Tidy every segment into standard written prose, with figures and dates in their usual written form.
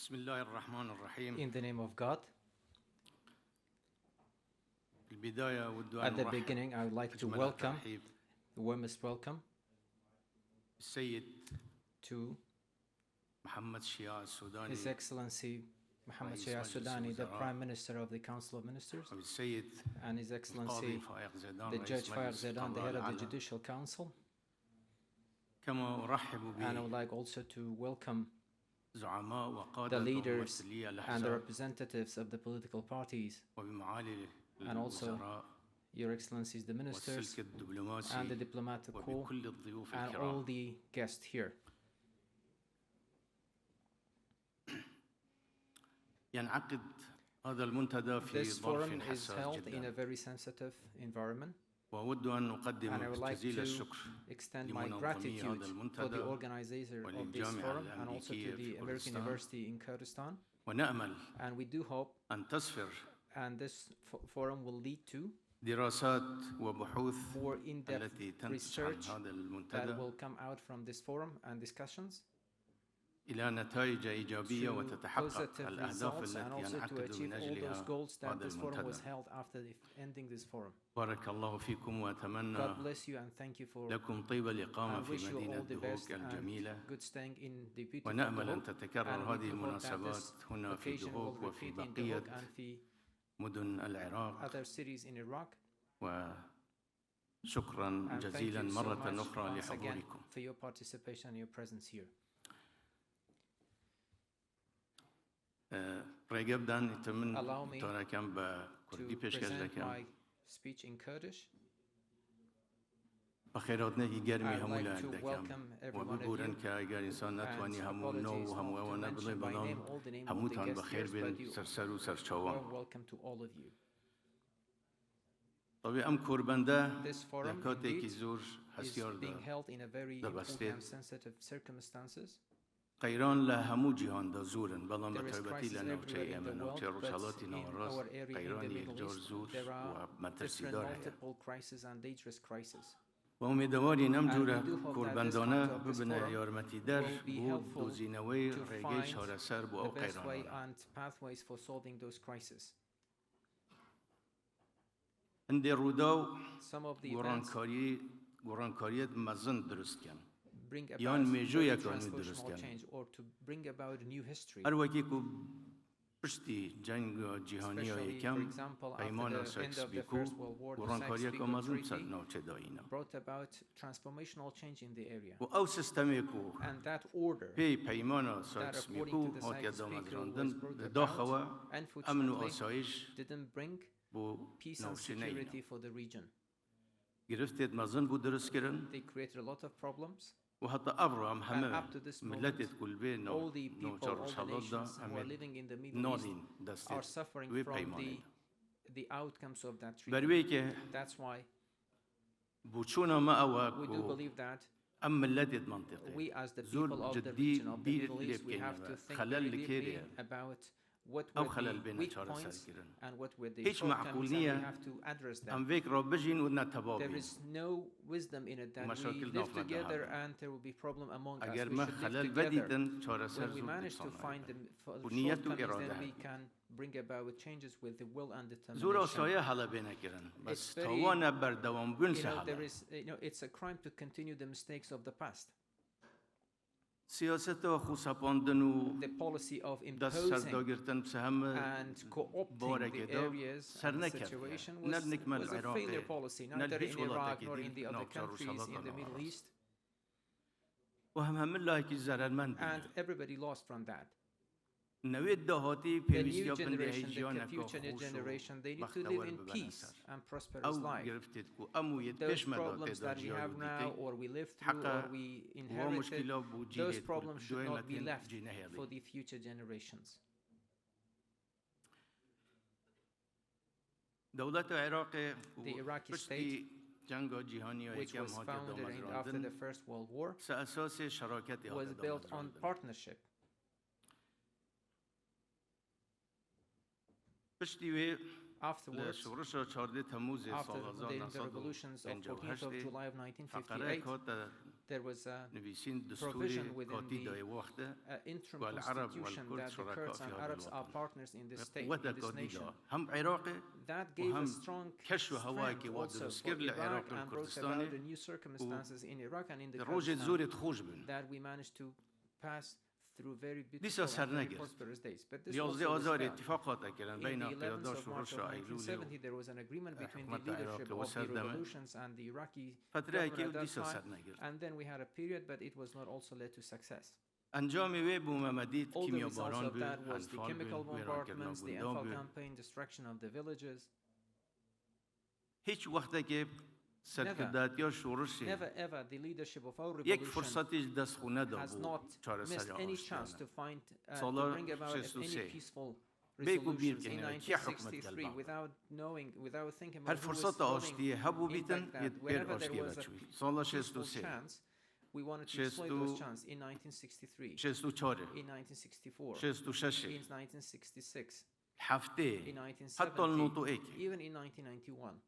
بسم الله الرحمن الرحيم. In the name of God, البداية أود at أن the أرحب beginning, I would like to أجمل welcome, الترحيب the warmest welcome السيد to محمد شياع السوداني His Excellency Mohammed رئيس Shia مجلس Sudani, the الوزراء Prime Minister of the Council of Ministers, وبالسيد and His القاضي Excellency فائق زيدان the رئيس Judge Faiq مجلس Zaidan, the القضاء Head of the الأعلى. Judicial Council. كما أرحب And I would like also to welcome بزعماء the وقادة leaders وممثلي and the الأحزاب representatives of the political parties, وبمعالي and also الوزراء Your Excellencies the Ministers والسلك الدبلوماسي and the diplomatic corps وبكل الضيوف and all الكرام. the guests here. ينعقد هذا المنتدى في This ظرف forum is حساس held in a جدا، very sensitive environment, وأود أن and I أقدم would like جزيل to الشكر extend my لمنظمي gratitude هذا for the المنتدى organizer of this وللجامعة forum and also to الأمريكية the في American كردستان. University in Kurdistan. ونأمل And we do hope, أن تسفر and this forum will lead to دراسات وبحوث more in-depth التي تنتج عن research هذا that المنتدى will come out from this forum and discussions إلى نتائج إيجابية to وتتحقق positive الأهداف results, and التي also to ينعقد achieve من all those أجلها goals that هذا this forum was المنتدى. held after ending this forum. بارك الله فيكم وأتمنى God bless you and thank you for لكم طيب الإقامة and في wish you مدينة all the best دهوك and الجميلة، good staying in the beautiful ونأمل أن Duhok. تتكرر And we هذه do hope that المناسبات this هنا في occasion will دهوك وفي repeat in بقية Duhok and في مدن العراق. other cities in Iraq. وشكرا And thank جزيلا you so مرة much أخرى once again لحضوركم. for your participation and your presence here. ڕێگەبدان من Allow me تۆرەکەم بە کوردی To پێشکەش present دەکەم. my speech in Kurdish. بە خێراتنێکی گەرمی I'd هەموو like لایەن to دەکەم welcome و every one of ببورن you کە ئەگەر ئینسان ناتوانانی and هەموو نۆ و apologies هەموو not to ئەوەنە بڵێ mention by بەڵام name all the names of the هەمووتان guests بەخێر here, بێن but you سەرسەر و سەرچاوەم. are welcome to all of you. طبێ ئەم کۆربەندە This لە forum کاتێکی indeed زۆر is هەستیاردا being held in a very important دەبەستێت. and sensitive circumstances. قەیران لە هەموو جیهاندا زۆرن بەڵام بە There is تایبەتی crisis لە ناوچەی everywhere in ئێمە the ناوچەی world, ڕۆژهەڵاتی but in ناوەڕاست our area in the قەیرانی Middle زۆر East, زۆر there و are different مەترسیدار هەیە. multiple crises and dangerous crises. و ئومێدەوارین ئەم And جۆرە we do hope that this کۆربەندانە kind of this ببنە forum یارمەتیدەر will be بۆ helpful دۆزینەوەی to ڕێگەی find چارەسەر بۆ the ئەو best way قەیرانانە. and pathways for solving those crises. هەندێک ڕوودا و Some of the events گۆڕانکاریەت مەزن دروستکەن bring یان about مێژوویەکانی transformational دروستکەن. change or to bring about a new history. هەر وەکێک و پشتی جەنگە جیهانیە Especially, یەکەم for example, after پەیمانە the end سایکس of the بیکۆ First World War, the گۆڕانکاریەکە Sykes-Picot مەزن Treaty سەر ناوچەدایینە. brought about transformational change in the area. و ئەو سیستەمێک و And that order پێی پەیمانە that, سایکس according بیکۆ to the هاتیە Sykes-Picot دامەزراندن was brought داخەوە about, ئەمن و unfortunately, ئاسایش didn't bring بۆ peace and ناوچە نەینە. security for the region. گرفتێت مەزن بوو دروستکردن They created a lot of problems. و هەتا ئەڤڕۆ ئەم And هەمە up to this moment, ملەتێت کول بێ all the people, ناوچە all the ڕۆژهەڵاتدا nations who are ئەمێ living in the Middle East ناڵین are دەستێت suffering وێ from پەیمانێدا. the outcomes of that treaty. بەروەیەکێ That's why بوچوونە مە ئەوە we do believe that ئەم ملەتێت منطقی we as the زۆر people of the جددی region of the بیر Middle لێ East, we have to بکەینەوە think خەلەل very لە deeply کێرەیە about what ئەو were خەلەل the بێنە weak چارەسەر points کردن. and what were the هیچ shortcomings, معقول and we نییە have to address them. ئەم vێک ڕابژین و نەتەواو There بین. is no wisdom in it that we مشاکل live نافمەدا together هەبن. and there will be problem among us. ئەگەر We مە should live خەلەل together. بەدیتن چارەسەر When we زۆر manage to find the ونیەت و shortcomings, ئێرادە then we هەبێ. can bring about changes with the will and زۆر determination. ئاسایە هەڵە بێنەکردن بەس It's very- تاوانە بەردەوام بوون You سە know, there هەڵە. is, it's a crime to continue the mistakes of the past. سیاسەتەوە خوسەپاندن و The policy of دەست imposing سەرداگرتن بە هەمە and co-opting the بارێکێدا areas سەر and the نەکەردە. situation نە was نکمە a العێراق failure policy, نە neither هیچ in Iraq وڵاتێکی nor in the other ناوچە countries ڕۆژهەڵاتدا in the Middle ناوەڕاست. East, و هەمە لایەکی زەرمەند and everybody lost from that. نەوێت داهاتی The پێویستیە new بن لە generation, the هیجیانەکە future خۆش و generation, they need to live بەختەوەر in ببەنە peace سەر. and prosperous ئەو life. گرفتێت و ئەموویت Those پێشمەدا problems تێدا that we have now جیاوی or we live through حقا or we وا inherited, مشکلە بوو those جیلێت problems should not be دوێمەتێن left جی for نەهێڵی. the future generations. دەوڵەتە عێراقی The Iraqi پشتی جەنگا جیهانی which یەکەم was هاتیە founded after دامەزراندن the First World War, سە ئەساسی شەراکەتی was هاتیە built on دامەزراندن. partnership. پشتی وێ لە Afterwards, شۆڕشە 14 تەمووزێ after ساڵ the revolutions of 14th of 1958 July of فقرەیەک 1958, هاتە there was a نویسین دستور provision within قاطی the دای وقته interim والعرب constitution والكرد that the شركاء Kurds في and هذا Arabs are الوطن. partners in this state, قوة in this قاطی nation. دا هم عراقي That gave a وهم strong كشف هواي strength كي also ودرس for كير Iraq لعراق and brought about the الكردستاني new circumstances in Iraq and in the روجة Kurdistan زورة خوش بن that we managed to pass through very لسه beautiful and very سرنقر prosperous days. But this ليوزي also was آزار failed. اتفاقات كان In بين the 11th قيادات of March of ورشا أيلولي 1970, there was an agreement between the حكومة العراق leadership of the وسردمة revolutions and the Iraqi فترة government كي at that لسه time. سرنقر And then we had a period, but it was not also led to success. انجام وی بو ممدید All the کیمیا results باران of بود that was the انفال chemical بود ویران کردن bombardments, the گندان Anfal بود campaign, destruction of the villages. هیچ وقته که سرکردات یا شورشی Never ever the leadership of our یک revolution فرصتی دست خونه داد has بود not چهار missed سال any chance آشتیانه to find to سال bring about any 63 peaceful بگو بیر resolutions in کنه کی حکومت 1963 کلبان without knowing, without thinking هر about who was فرصت voting آشتی هبو in بیتن Baghdad. یه Whenever there آشتی was a بچوی سال peaceful 63 chance, we wanted to exploit those chances in 1963, 64 in 1964, 66 in 1966, هفته in حتی 1970, النوتو ایک even in 1991.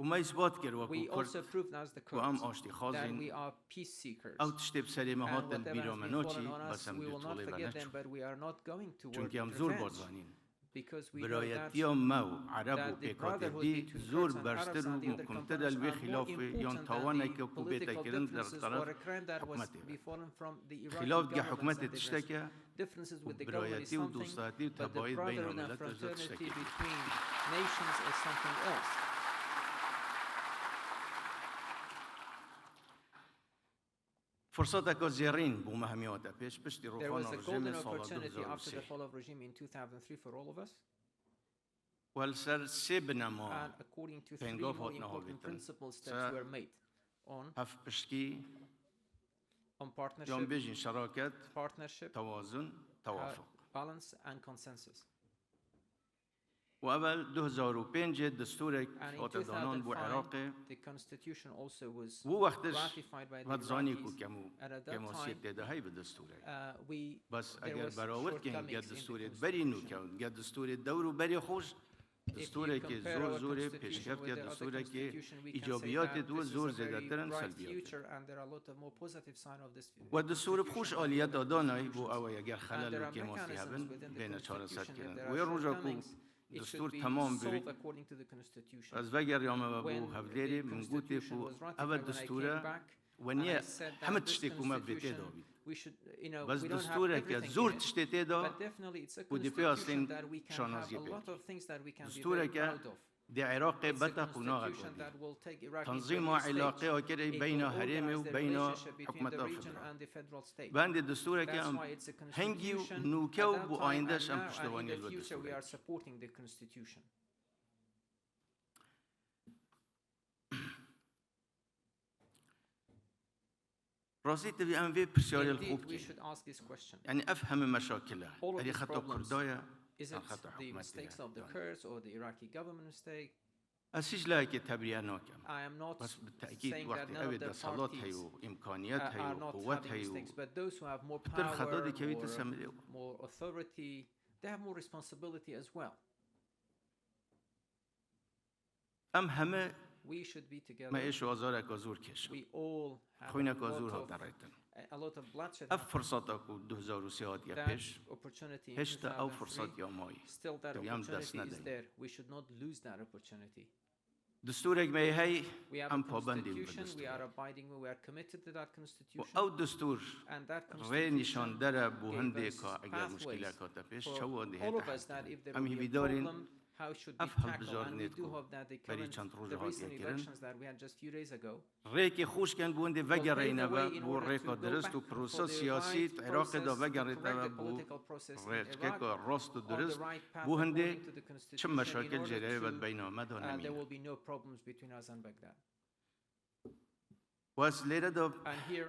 و ما اثبات کرد و We also کرد proved as the و هم Kurds آشتی that خازین we are peace seekers. او تشتی بسری And مهات whatever has بیرامناچی befallen on us, بس هم we will not بیطوله forget them, بنچ but we are not going to work چونکه هم with زور revenge, بازانین because we know that برایتی ها مو عرب و that the پیکات brotherhood دی between زور Kurds and Arabs برشتر و and the other مکمتر components الوی are more خلاف یان important تاوانه than که the کوبیتا political کردن در differences or طرف a crime that was حکومتی befallen from the Iraqi خلاف که governments حکومت and the تشته که differences و with the government is برایتی و something, دوستاتی و but the تباید بین brotherhood and ملت از تشته fraternity که between nations is something else. فرصت که زیرین بو مهمیات پیش پشتی There روخان was a رژیم golden سال opportunity after the 2003 fall of regime in 2003 for all of us, والسر سه بنما and according to three پنگاه more فوت نهال important بیتن principal steps were made on هف پشتی on یان partnership, بیجین شراکت توازن توافق balance and consensus. و اول 2005 دستور And in کاتدانان بو 2005, عراق the constitution also was و وقتش ratified by the وزانی کو Iraqis. کمو And at that کماسیت time, دیده های به دستوره بس there اگر was براورد کنیم یا shortcomings in the دستور بری نو constitution. کن یا دستور دور و بری خوش If دستوره you که compare زور our زور constitution پیشرفت with یا the other دستوره که constitution, we can say ایجابیات that دو this is زور a زیاده very ترن bright سلبیات future and there are a lot of more positive signs of this و دستور بخوش constitution than آلیت other دادانای بو constitutions. او اگر And خلل there و are کماسی mechanisms هبن within the بین 400 constitution. If کردن there و are یه روزا کو shortcomings, it دستور should be تمام solved بری according to the constitution. از وگر یام When بو هفلیری the منگوتی constitution کو was ratified, اول when I came دستوره back, و and نیه I said that همه this تشتی کو ما بیته constitution, دابید we should, بس we don't have دستوره که everything زور in it, تشتی تیدا but definitely it's a و دی پی constitution اصلین that we can have شانازی a پید lot of things that we can be دستوره very که proud of. دی عراق It's a بتا قناغ constitution کردی that will take Iraq into a تنظیم new stage. علاقه ها کرده It بین will حریم و organize the بین relationship between حکومت the region فدرال and the federal state. بند دستوره که That's هم why it's a هنگی و constitution نوکه at و that بو time, آیندهش and هم now and پشتوانی in the الو future we دستوره are supporting the constitution. راستی تبي ام في بسیاری Indeed, خوب we کی should ask this question. یعنی افهم مشاکله All of الی these خطا problems, کردایا Is it خطا the mistakes of the حکومتی Kurds or the Iraqi government mistake? اسیج لا که تبریه نکم I am not بس بالتأكيد saying that وقتی none اوی of the دستالات parties هیو امکانیت are هیو not قوت having هیو mistakes, but those who have more بتر خطا دی power, که ویت سمریو more authority, they have more responsibility as well. ام همه We should be together. ما ایش آزار کازور کش We all have خوینه a کازور ها lot درایتن of bloodshed. اف فرصت اکو 2003 یا That پیش opportunity in هشتا او 2003, فرصت یا مایی still that تبیم دست opportunity is ندهیم there. We should not lose that opportunity. دستور اگه می هی We have ام a پابندیم به constitution, we are دستور abiding, we are committed to that و constitution. او دستور And that ری نشان constitution داره بو gave هنده us که اگر pathways مشکل کاتا پیش for چو ده all of us that if there ام will هی be a بیدارین problem, how should be افهم tackled. بجار And we نیت do کو hope that the بری current, چند روز the هات recent یکرن elections that we had just a few days ago, ری که خوش کن بونده وگر will pave the رینه way in بو order ری to که go درست back و for پروسه the سیاسی right عراق دا process, وگر to ریته correct the بو political process in ری که Iraq راست و on the درست right path بو هنده according to the چه constitution in مشاکل order جریه بد to, بین آمد و there نمینه will be no problems between us and Baghdad. واس لیره دا And here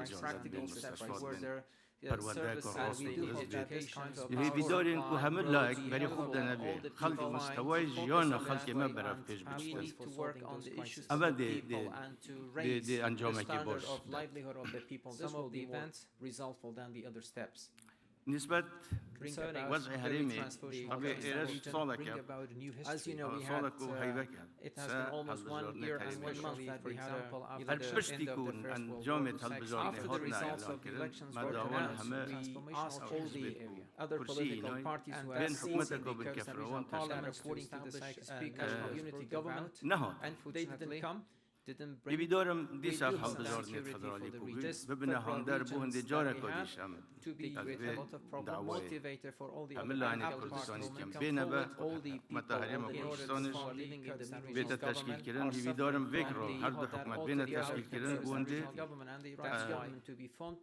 انجام practical دادن steps مستشفیات where بین there پرونده services کۆڕبەندی we do دروست hope that بێت. this kind of یعنی بیدارین که همه لایک بری helpful خوب and دنبه all the خلق people مستوای focus جیان on that خلق ما way برای and پیش we بشتن. need to work on the issues اما of the دی people and to raise انجام the که standard باش of livelihood of the people. This Some will of the be more events resultful than the other steps. نسبة Concerning وضع the هرمي transportation طبيعي of إيرش the region, صالك bring about a new history. As you know, we had, صالك وهيبك it has been almost 1 year and 1 month that we had, هل the پشتی end of the کون First World انجام War. هالبزار After the نهاد results نعلان of the کردن elections were مداوان announced, همه we asked all the other كرسي political هاي parties who بين have حكومتك seats in the وبين Kurdistan كفروان Regional Parliament تشتغل according to the speaker's uh, community government. نهاد And they didn't come, didn't bring. بيدارم دي We سال do هال have بزار security نت for فدرالي the كوبي this ببنا federal هاندر بو هندي regions جارة that we كوديش have أمد to be with a lot of problem دعوة motivator for all the other عمل عن political كردستاني parties كم to come بينا forward, با all the people متهرم in order to كردستانش start living in the new بيت regional التشكيل government كرن are هي suffering بيدارم from فكرة the هر دو that حكومت all بين the التشكيل other كرن بو هندي regional government and the Iraqi government to be formed.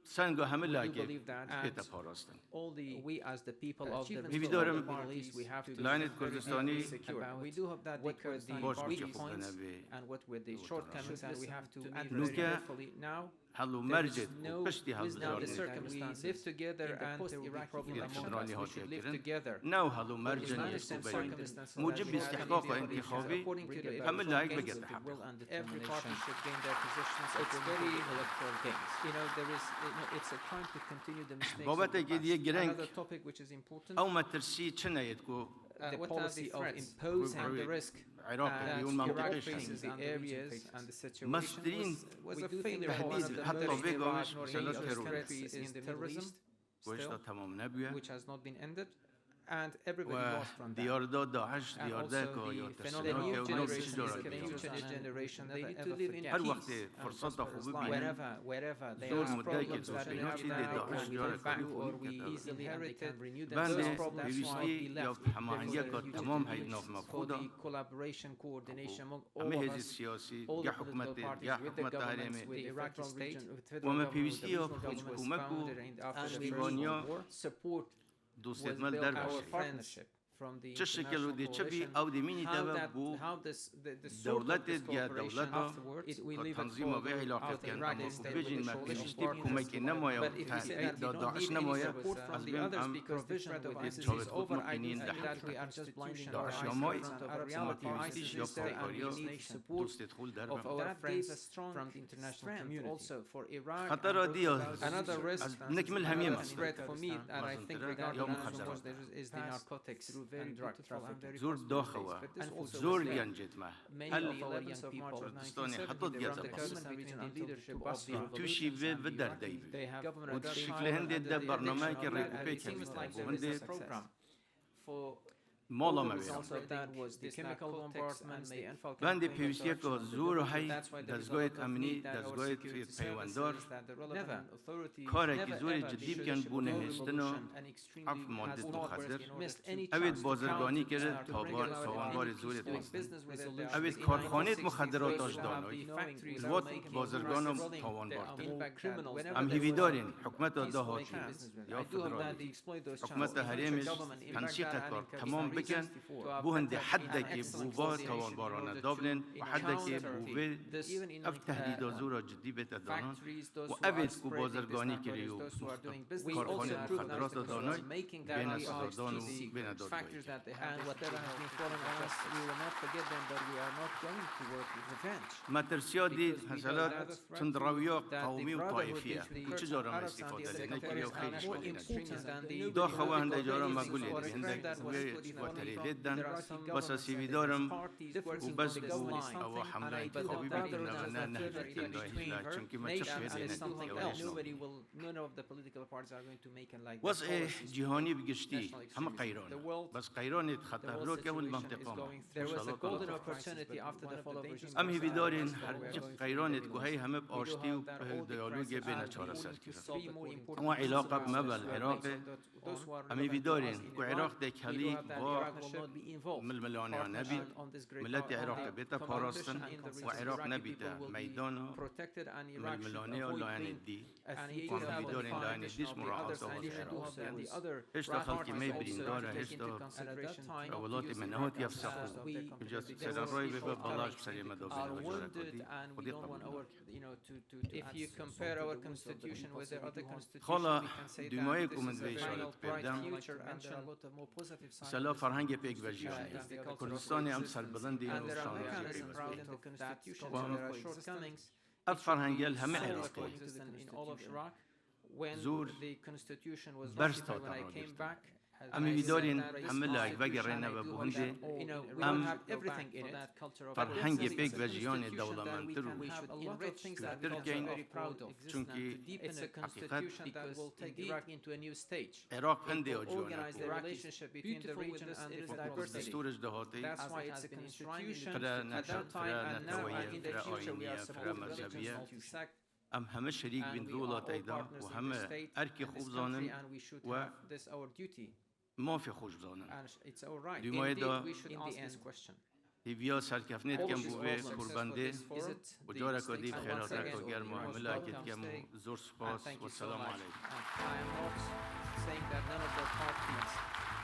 سنگو همه We do لاکی believe that, بیت and پاراستن all we as the people of the هی region بیدارم of the Middle East, we have to be لعنت very کردستانی secure. We do hope that what were the باش weak میشه خوب points بنوی and what were the shortcomings, and we have to act very نوکه carefully now. هلو There is مرجت no پشتی هل now بزار the نت circumstances live together and there will be problem among us. We should live together. نو هلو We مرجن manage some يسكوبين circumstances موجب that we have استحقاق in the انتخابي according to the همه لايك gains بقت of the الحق will and every party should gain their positions. It's very electoral gains. You know, there is, it's a time to continue the mistakes of بابت the past. اگه گرنگ Another topic which is important, او ما ترسی چنه يدكو the policy of imposing the risk عراق that يقول Iraq منطقة faces, the areas and the situation مصدرين was a failure for one of the حتى countries بيجوش nor سلا any other تيرور countries in the Middle East وإشتا still, تمام نبيه which has not been ended, and everybody lost from that. ديار دا داعش And ديار also ذاك يا the تسناك new يا ونوش generation, جارة the future generation, they need to live in هر peace وقت and فرصة prosperous خوب life. بينهم Wherever they زور have مدايك problems that we زوجين have شيء now, داعش or we جارة take back, كليف or we ونكتب easily and they can renew them. بند Those problems must not be بيبستي يا left. حماية كتمام هاي نوف For مفقودة the collaboration, coordination among all أما of هذه us, السياسي all يا the political حكومتي parties, يا with the حكومة governments, هرمي with the Iraqi state, with federal وما government, with the بيبستي regional governments حكومكو founded after the First ديوانيا World War, support دوستت was مال built در our باشي partnership from the چه شکل international ودی چه بی coalition. او دی مینی How تبا that, بو how the sort of دولت this یا cooperation دولت afterwards, we leave it تنظیم for به علاقه the کن Iraqi اما state with بيجين the ما coalition بيشتي partners. كوميك نمايا But if you say that you don't need any نمايا support from the others because the threat of ISIS is over, I do think that we are just blinding our eyes in front of a reality. ISIS is there and we need support of our friends from the international community. Also for Iraq, خطر ديال another risk, نكمل همية another مثلا threat for me that I think regarding يوم Muslims مخدرات is the narcotics and drug trafficking. زور داخوا زور ينجد ما هل كردستاني حطت جزء بس توشي في بدر دايب والشكل هندي ده برنامج كريكوبي كمثال وهندي مالا ما بند پیوستی که زور های دستگاه امنی دستگاه پیوندار کاری که زور جدی بیان بونه هستنو عف ماده مخدر اوید بازرگانی کرد تاوانبار زور اوید کارخانه مخدرات داشتانوی زود بازرگانم تاوانبار ام هیوی دارین حکمت دهاتی یا فدرالی حکمت حریمش تنسیق کار تمام بکن بو هندي حدا كي بوبا توان بارانا دابلن وحدا كي بوبي اف تهديد زورا جدي بيت دانان وابد كو بازرگاني كريو كارخانه مخدرات داناي بين السودان وبين دادوي ما ترسيا دي حسالات تندراوية قومي وطائفية كل جارة ما استفادة لنا كريو خيرش ولينا دا خوا هنده جارة ما قولي هنده وتاری لدن بس سیویدارم وبس بو او حمله انتخابی بکنه نه نهجتن داهیلا چونکه ما چه وضع جهانی بگشتی همه قیران بس قیران خطر رو که والمنطقه ام هی بیدارین هر قیران که همه باشتی و دیالوگ بین چهار سر کرد و علاقه بمبل العراق امی بیدارین که عراق دکلی با ململانه نبید ملت عراق بیتا پاراستن و عراق نبیتا میدان ململانه و لاین دی و امی بیدارین لاین دیش مراعات آواز عراق هشتا خلقی می برینداره هشتا اولات منهات یفسخو بجاست سران رای ببا بلاش بسری مدابین وجاره کدی خودی قبول خالا دومایی که من به اشارت بردم سلا فرهنگ پیک و جیانی کردستانی هم سربلندی و شانگی اف فرهنگل همه عراقی زور the constitution was برس ratified, when I تاتا came back, امی ویدارین همه لاگ وگرینه و بهنده ام فرهنگ پیک و جیان دولمندتر و ترکین چونکی حقیقت عراق هنده آجوانه دستورش دهاتی فرا نتویه فرا آینیه فرا مذهبیه ام همه شریک بین دولت ایدا و همه ارکی خوب زانن و ما في خوش بزانن دیمای دا هیویا سرکفنیت کم بوه کۆڕبەندی و جارا کدی خیرات که گر معامله کت کم زور سپاس و سلام علیکم.